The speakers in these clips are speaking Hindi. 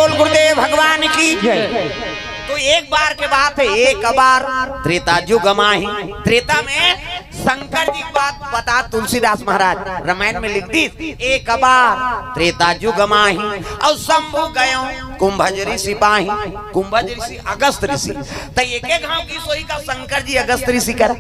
बोल गुरुदेव भगवान की। तो एक बार के बात है, एक बार त्रेता युग माही। त्रेता में शंकर जी की बात बता तुलसीदास महाराज रामायण में लिख दी। एक बार त्रेता युग माही और शंभु गयो कुंभज ऋषि पाही। कुंभज ऋषि अगस्त ऋषि, तो एक एक गांव की सोई का शंकर जी अगस्त ऋषि कर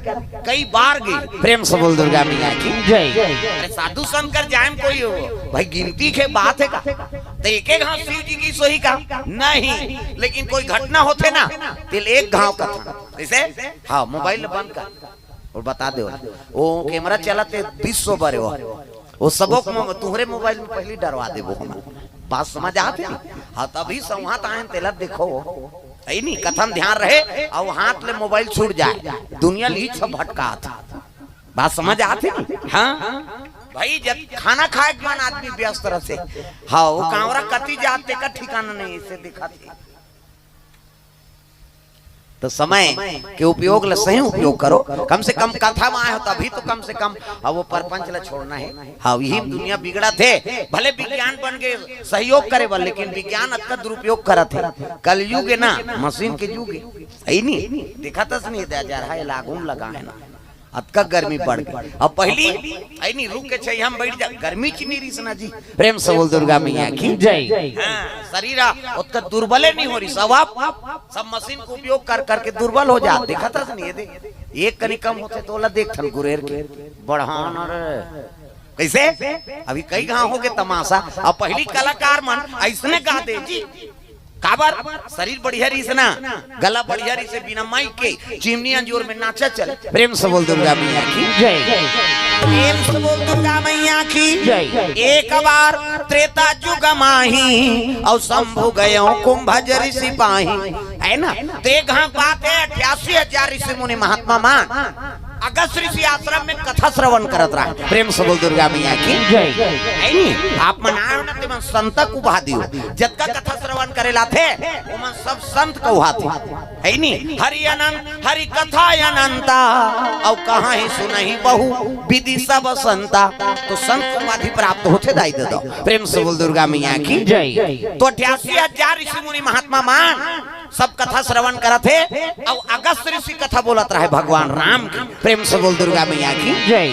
कई बार गए। प्रेम से बोल दुर्गा मैया की जय। अरे साधु शंकर जाए कोई हो भाई, गिनती के बात है का? तो एक एक गांव शिव जी की सोई का नहीं, लेकिन कोई घटना होते ना तिल एक गांव का था। जैसे हाँ मोबाइल बंद कर और बता दो वो कैमरा चलाते 200 बार वो सबों तुम्हारे मोबाइल में पहले डरवा दे वो बात समझ आते। हाँ तभी संवाद आए तेला देखो नहीं कथन ध्यान रहे और हाथ ले मोबाइल छूट जाए दुनिया ली सब भटका था। बात समझ आते। हाँ भाई जब खाना खाए के मन आदमी व्यस्त तरह से हाँ वो कांवरा कती जाते का ठिकाना नहीं इसे दिखा थे। तो समय के उपयोग ले सही उपयोग करो। कम से कम कथा में आए हो तभी तो कम से कम अब वो परपंच ले छोड़ना है। हाँ यही दुनिया बिगड़ा थे, भले विज्ञान बन के सहयोग करे बल, लेकिन विज्ञान अच्छा दुरुपयोग करा थे। कल युग है ना मशीन के युग है नहीं देखा था नहीं जा रहा है लागून लगा है ना अतका गर्मी पड़ गई। अब पहली आई नहीं रुक के चाहिए हम बैठ जा गर्मी चिनी रीसना जी। प्रेम से बोल दुर्गा मैया की जय। हाँ, शरीर उतना दुर्बल नहीं हो रही सब मशीन को उपयोग कर करके दुर्बल हो जा। देखा था नहीं दे एक कनी कम होते तो ला देख थन गुरेर के बढ़ान और कैसे अभी कई गाँव हो गए तमाशा। अब पहली कलाकार मन ऐसने गा दे जी काबर शरीर बढ़िया रही से ना गला बढ़िया रही से बिना माइक के चिमनिया जोर में नाचा चले। प्रेम से बोल दुर्गा मैया की जय। प्रेम से बोल दुर्गा मैया की जय। एक बार त्रेता युग माही और शंभु गयो कुंभज ऋषि पाही है ना। तो एक बात है 88,000 ऋषि मुनि महात्मा मान अगस्त ऋषि आश्रम में कथा श्रवण करत रहा। प्रेम से बोल दुर्गा मैया की जय। आप मनायो ना ते संत को बहा दियो जतका कथा श्रवण करेला थे वो मन सब संत को हाथे है नी। हरि अनंत हरि कथा अनंता और कहां ही सुनहि बहु विधि सब संता। तो संत उपाधि प्राप्त होते दाई दे दो। प्रेम से बोल दुर्गा मैया की जय। तो 88,000 ऋषि मुनि महात्मा मान सब कथा श्रवण करा थे और अगस्त ऋषि कथा बोलत रहे भगवान राम की। प्रेम से बोल दुर्गा मैया की जय।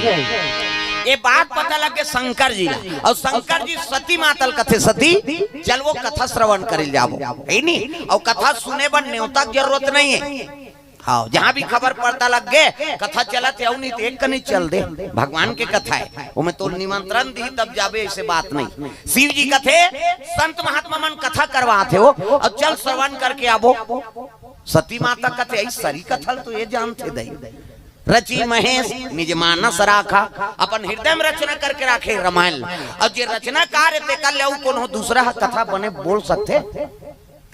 ये बात पता लगे शंकर जी और शंकर जी सती मातल कथे सती चल वो कथा श्रवण कर जाओ है नहीं। और कथा सुने पर न्योता की जरूरत नहीं है। हाँ जहाँ भी खबर पड़ता लग गए कथा चलते नहीं तो एक नहीं चल दे भगवान के कथा है वो मैं तो निमंत्रण दी तब जाबे ऐसे बात नहीं। शिव जी कथे संत महात्मा मन कथा करवाते हो और चल श्रवण करके आबो। सती माता कथे ऐसी सरी कथा तो ये जानते दई रची महेश निज मानस राखा अपन हृदय में रचना करके राखे रामायण। और जे रचना कार्य ते कर ले कोनो दूसरा कथा बने बोल सकते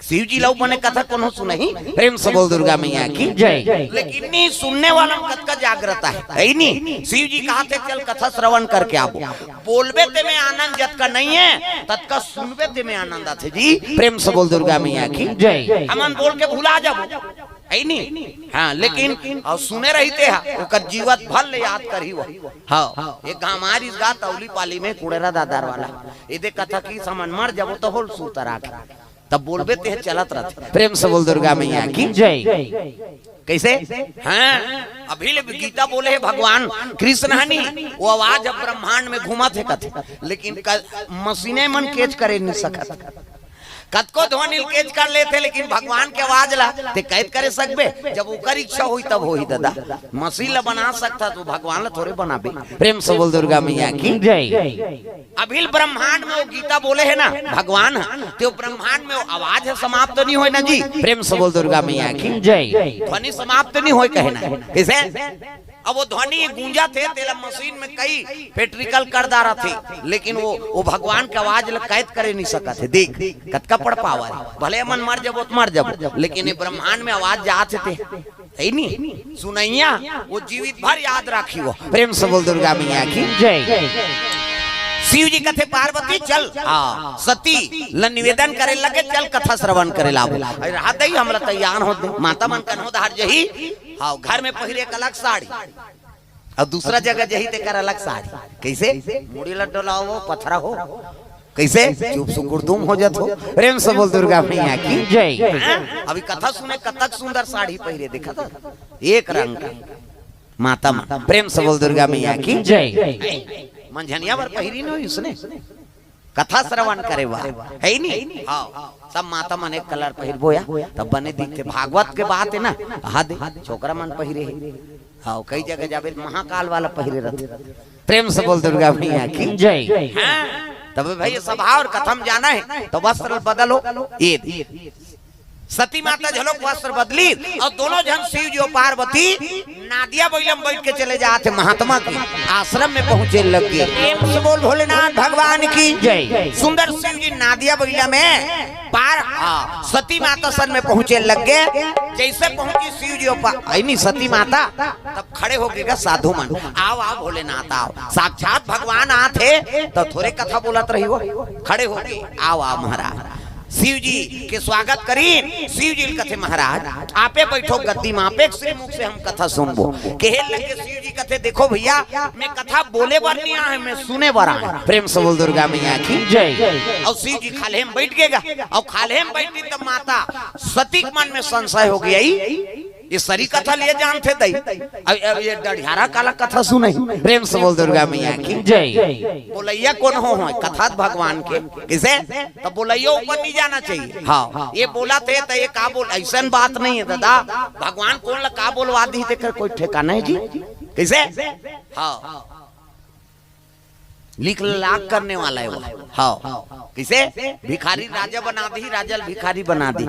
शिव जी लव बने कथा कोनो सुनही। प्रेम से बोल दुर्गा मैया की जय। लेकिन नहीं सुनने वाला कथा जागृता है नहीं। शिव जी कहा थे चल कथा श्रवण करके आओ बोलबे ते में आनंद जतका नहीं है तत्का सुनबे ते में आनंद आते जी। प्रेम से बोल दुर्गा मैया की जय। हमन बोल के भुला जाबो है नहीं। हाँ लेकिन और सुने रहते हैं ओकर जीवत भल याद करी वो। हाँ एक हमारी गा तौली पाली में कुड़ेरा दादार वाला ये कथा की समझ मर जाबो तो होल सूतर तब बोलबे ते चलत रहते। प्रेम से बोल दुर्गा मैया की जय। कैसे हाँ अभी ले गीता बोले है भगवान कृष्ण हनी वो आवाज अब ब्रह्मांड में घुमा थे कथे लेकिन मशीने मन केच करे नहीं सकत। कत को ध्वनि केज कर लेते लेकिन भगवान के आवाज ला ते कैद करे सकबे जब उकर इच्छा हुई तब होई दादा। मसीह ला बना सकता तो भगवान ला थोड़े बनाबे। प्रेम से बोल दुर्गा मैया की जय। अभी ब्रह्मांड में वो गीता बोले है ना भगवान तो ब्रह्मांड में आवाज है समाप्त नहीं होए ना जी। प्रेम से बोल दुर्गा मैया की जय। ध्वनि समाप्त नहीं होए कहना कैसे। अब वो ध्वनि गूंजा थे तेला मशीन में कई पेट्रिकल कर दारा थे लेकिन वो भगवान के आवाज कैद करे नहीं सका थे। देख कतका पड़ पावा भले मन मर जब तो मर जब लेकिन ब्रह्मांड में आवाज जाते थे है नहीं सुनैया वो जीवित भर याद राखी वो। प्रेम से बोल दुर्गा मैया की जय। शिव जी कथे पार्वती चल सती ल निवेदन करे लगे चल कथा श्रवण करे लाओ दई हमरा तैयार हो दे माता मन कन हो हर जही। हाँ घर में पहले एक अलग साड़ी और दूसरा जगह जही ते कर अलग साड़ी कैसे मुड़ी ल डोलाओ पथरा हो कैसे चुप सुकुर तुम हो जात हो। प्रेम से बोल दुर्गा मैया की जय। अभी कथा सुने कतक सुंदर साड़ी पहरे देखा था एक रंग का माता माता। प्रेम से बोल दुर्गा मैया की जय। मंझनिया पर पहिरी न हुई उसने कथा श्रवण करे बा है नहीं। हाँ सब माता मन एक कलर पहिर बोया तब बने दिखते। भागवत के बात है ना हाथ छोकरा मन पहिरे है। हाँ कई जगह जाबे महाकाल वाला पहिरे रहते। प्रेम से बोल दुर्गा मैया की जय। तब भाई सभा और कथम जाना है तो वस्त्र बदलो। ये सती माता झलक वस्त्र बदली और दोनों जन शिव जी और पार्वती नादिया बैलम बैठ के चले जाते महात्मा के आश्रम में पहुंचे लग गए। प्रेम से बोल भोलेनाथ भगवान की जय। सुंदर शिव जी नादिया बैला में पार सती माता सन में पहुंचे लग गए। जैसे पहुंची शिव जी और नहीं सती माता तब खड़े हो गए साधु मन। आओ आओ भोलेनाथ आओ साक्षात भगवान आते तो थोड़े कथा बोलत रही हो। खड़े हो गए आओ आओ महाराज शिव जी के स्वागत करी। शिव जी कथे महाराज आपे बैठो गद्दी में आपे श्री मुख से हम कथा सुनबो। कहे लगे शिव जी कथे देखो भैया मैं कथा बोले बर नहीं आया मैं सुने बर आया। प्रेम से बोल दुर्गा मैया की जय। और शिव जी खाले में बैठ गएगा और खाले में बैठी तब माता सती के मन में संशय हो गया ये सरी कथा लिए जानते दई अब ये डढ़ियारा काला कथा सुने। प्रेम से बोल दुर्गा मैया की जय। बोलैया कौन हो कथा भगवान के किसे तो बोलैया ऊपर नहीं जाना चाहिए। हाँ ये बोला थे तो ये का बोल ऐसा बात नहीं है दादा भगवान कौन ला का बोलवा दी देकर कोई ठिकाना है जी किसे। हाँ लिख लाख करने वाला है वो। हाँ किसे भिखारी राजा बना दी राजल भिखारी बना दी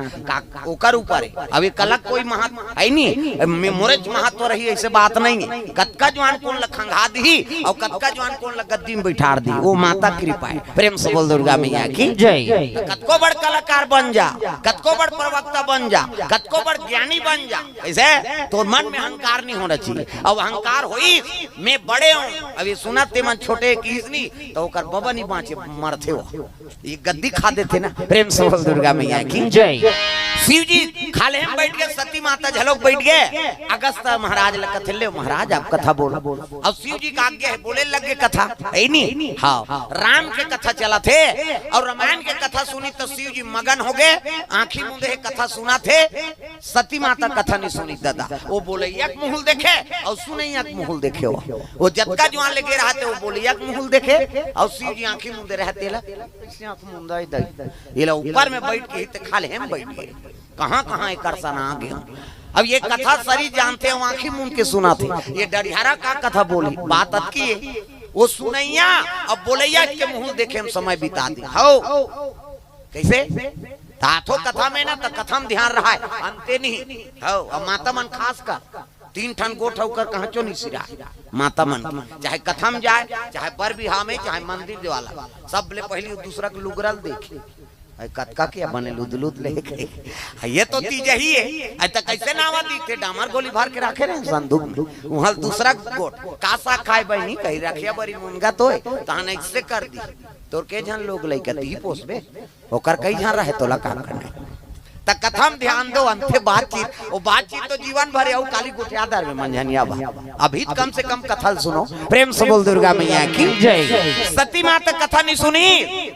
ओकर ऊपर है। अभी कलक कोई महत्व है नहीं मोरज महत्व रही ऐसे बात नहीं है। कतका जवान कौन खंगा दी और कतका जवान कौन गद्दी में बैठा दी वो माता कृपा है। प्रेम से बोल दुर्गा मैया की जय। कतको बड़ कलाकार बन जा कतको बड़ प्रवक्ता बन जा कतको बड़ ज्ञानी बन जा ऐसे तो मन में अहंकार नहीं होना चाहिए। अब अहंकार हुई मैं बड़े हूँ अभी सुना ते मन छोटे की तो ओकर बाबा नहीं बाँचे मरते हो ये गद्दी खा देते ना। प्रेम से बोल दुर्गा मैया की जय। शिव जी खाले हम बैठ गए सती माता झलोक बैठ गए। अगस्त महाराज लग ले महाराज आप कथा बोलो और शिव जी का आज्ञा है बोले लगे कथा है नहीं। हाँ राम के कथा चला थे और रामायण के कथा सुनी तो शिव जी मगन हो गए आंखी मुंदे कथा सुना थे। सती माता कथा नहीं सुनी दादा वो बोले एक मुहुल देखे और सुने एक मुहुल देखे वो जतका जवान लेके रहा थे वो बोले एक मुहुल देखे और शिव जी आंखी मुंदे रहते आंख मुंदा ये ऊपर में बैठ के खाले हम बैठ गए कहाँ कहाँ एक करसना आ गया। अब ये कथा सरी जानते हो आंखी मुंद के सुना थे ये डरियारा का कथा बोली बात अटकी है वो सुनैया अब बोलैया के मुंह देखे हम समय बिता दी। हो कैसे ताथो कथा में ना तो कथा में ध्यान रहा है अंते नहीं। हो अब माता मन खास का 3 ठन गोठ होकर कहाँ चो नहीं सिरा माता मन चाहे कथा में जाए चाहे पर बिहार में चाहे मंदिर वाला सब ले पहले दूसरा के लुगरल देखे कतका के बने लुदलुद ले गए ये तो तीज ही है तो कैसे नावा दिखते डामर गोली भर के रखे रहे संदूक में वहां दूसरा गोट कासा खाए बहनी कहीं रखिया बड़ी मुनगा तो तहन ऐसे कर दी तोर के जन लोग लइका दी पोसबे ओकर कई जन रहे तोला काम करने तक कथम ध्यान दो अंते बातचीत वो बातचीत तो जीवन भर है काली गुठियादार में मंझनिया बा अभी कम से कम कथल सुनो। प्रेम से बोल दुर्गा मैया की जय। सती माता कथा नहीं सुनी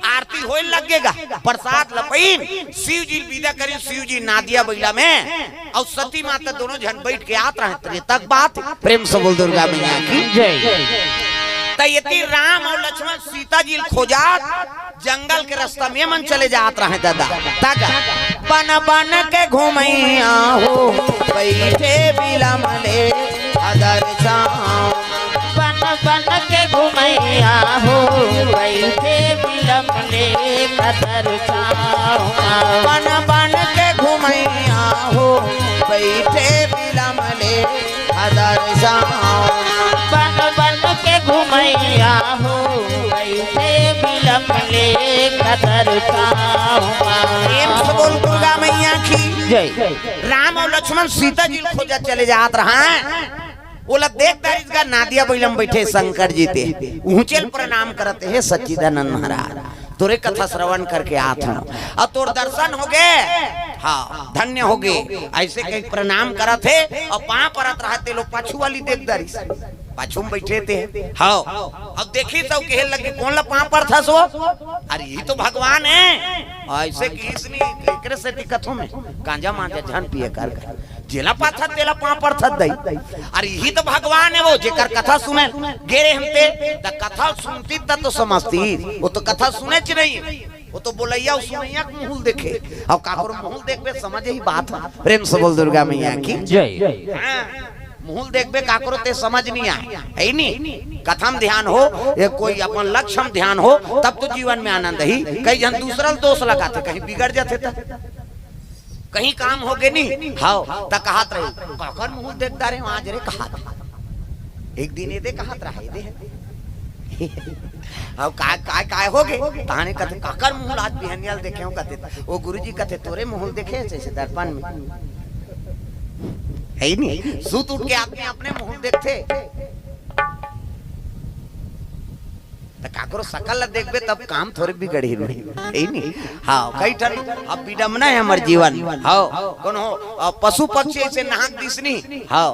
आरती होए लगेगा प्रसाद लपईन शिव जी विदा करी शिव जी नादिया बैला में और सती माता दोनों जन बैठ के आत रहे तक बात। प्रेम से बोल दुर्गा मैया की जय। तयती राम और लक्ष्मण सीता जी खोजात जंगल के रास्ता में मन चले जात रहे दादा तक बन बन के घूमैया हो बैठे बिलमले अदर छाँव बन बन के घूमैया हो बैठे बिलमले अदर छाँव बन बन के घूमैया हो बैठे बिलमले अदर छाँव बन बन के घूमैया हो बैठे बिलमले अदर छाँव। बोल दुर्गा मैया की जय। राम और लक्ष्मण सीता जी खोजा चले जात रहा बोला देखता इसका नादिया बैलम बैठे शंकर जी थे ऊंचे प्रणाम करते हैं सच्चिदानंद महाराज तोरे कथा श्रवण करके आत हूँ और तोर दर्शन हो गए। हाँ धन्य हो गए ऐसे कहीं प्रणाम करत है और पाँव परत रहते लोग पाछू वाली देख दरी पाछू में बैठे थे। हाँ अब देखी तो कहे लगे कौन ला पाँव पर था सो, अरे यही तो भगवान है। ऐसे की से दिक्कतों में गांजा मांजा जान पिए कर जेला पाथा तेला पाँव पर था दई, अरे यही तो भगवान है वो जेकर कथा सुने गेरे हमते द कथा सुनती तब तो समझती, वो तो कथा सुने च नहीं, वो तो बोलैया सुनैया के मुंह देखे और काकर मुंह देखबे समझ ही बात है। प्रेम से बोल दुर्गा मैया की जय। मुंह देखबे काकरो ते समझ नहीं आए है नी। कथम ध्यान हो ये कोई अपन लक्ष्य ध्यान हो तब तो जीवन में आनंद ही। कई जन दूसरा दोष लगाते कहीं बिगड़ जाते था कहीं काम हो गए नहीं। हाँ तक कहत रहे काकर मुंह देखता रहे आज रे कहत एक दिन ये दे कहत रहा दे अब काय हो गए ताने कहते काकर मुंह आज बिहनियल देखे हो कहते वो गुरुजी कहते तोरे मुंह देखे जैसे दर्पण में है नहीं। सूत उठ के आदमी अपने मुंह देखते तो काकरो सकल देखबे तब काम थोड़े बिगड़ी है नहीं। हाँ कई ठन अब विडम्बना है हमारे जीवन। हाँ कौन हो पशु पक्षी से नाहक दिसनी। हाँ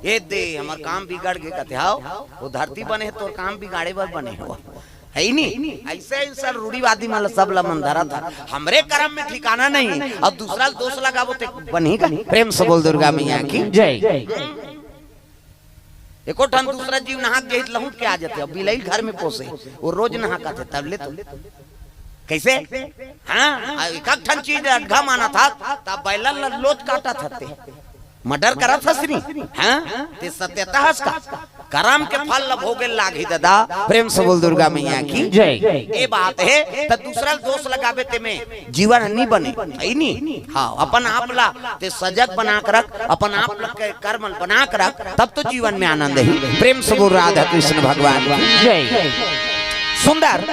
ये दे हमार काम बिगड़ गए कहते हाँ वो धरती बने तो काम बिगाड़े बर बने हो है नहीं। ऐसे ऐसा रूढ़ीवादी मतलब सब लमन धरा था हमरे कर्म में ठिकाना नहीं अब दूसरा दोष लगावो तो बनेगा। प्रेम से बोल दुर्गा मैया की जय। एको ठन दूसरा जीव नहा के लहूट के आ जाते अब बिलाई घर में पोसे वो रोज नहा का थे तब ले तो कैसे। हाँ एक ठन चीज अड्घा माना था तब बैला लोच काटा था मर्डर करा था श्री। हाँ ते सत्यता हस का करम के फल लब हो गए लागी दादा। प्रेम से बोल दुर्गा मैया की जय। ये बात है तो दूसरा दोष लगावे ते में जीवन नहीं बने है नहीं। हाँ अपन आप ला ते सजग बना कर रख अपन आप ला के कर्म बना कर रख तब तो जीवन में आनंद है। प्रेम से बोल राधा कृष्ण भगवान जय। सुंदर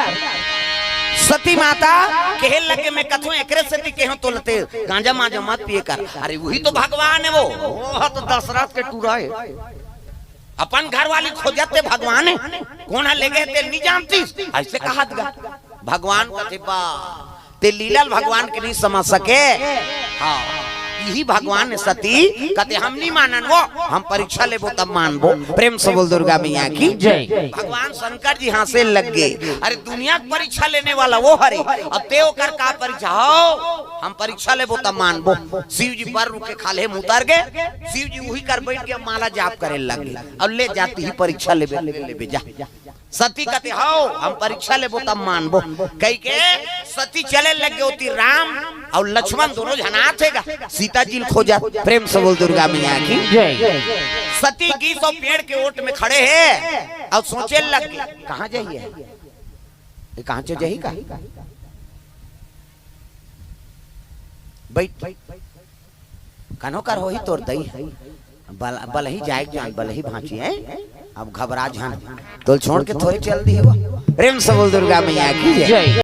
सती माता कहे लगे मैं कथों एकरे सती कहो तो लते गांजा मांजा मत पिए कर, अरे वही तो भगवान है वो तो दशरथ के टूरा है अपन घर वाली खोजते भगवान है कौन है ले गए ते नहीं जानती ऐसे कहा भगवान कथे बा ते लीला भगवान के नहीं समझ सके। हाँ यही भगवान ने सती कहते हम नहीं मानन वो हम परीक्षा लेबो तब मानबो। प्रेम से बोल दुर्गा मैया की जय। भगवान शंकर जी हाथे लग गए अरे दुनिया की परीक्षा लेने वाला वो हरे अब तेओ कर का परीक्षा हो हम परीक्षा लेबो तब मानबो। शिव जी पर रुके खाले मुंह उतार गए शिव जी वही कर बैठ के माला जाप करे लगे अब ले जाती ही परीक्षा ले जा। सती कहते हो हम परीक्षा लेबो तब मानबो कई के सती चले लगे होती राम और लक्ष्मण दोनों जनात हैगा सीता जी खोजा। प्रेम से बोल दुर्गा मैया की जय। सती की तो पेड़ के ओट में खड़े हैं और सोचे लग कहाँ जाइए कहाँ से जाइए का बैठ कनो कर हो ही तोड़ दई बल ही जाए जान बल ही भांची है अब घबरा जान तो छोड़ के थोड़ी चल दी। प्रेम से बोल दुर्गा मैया की जय।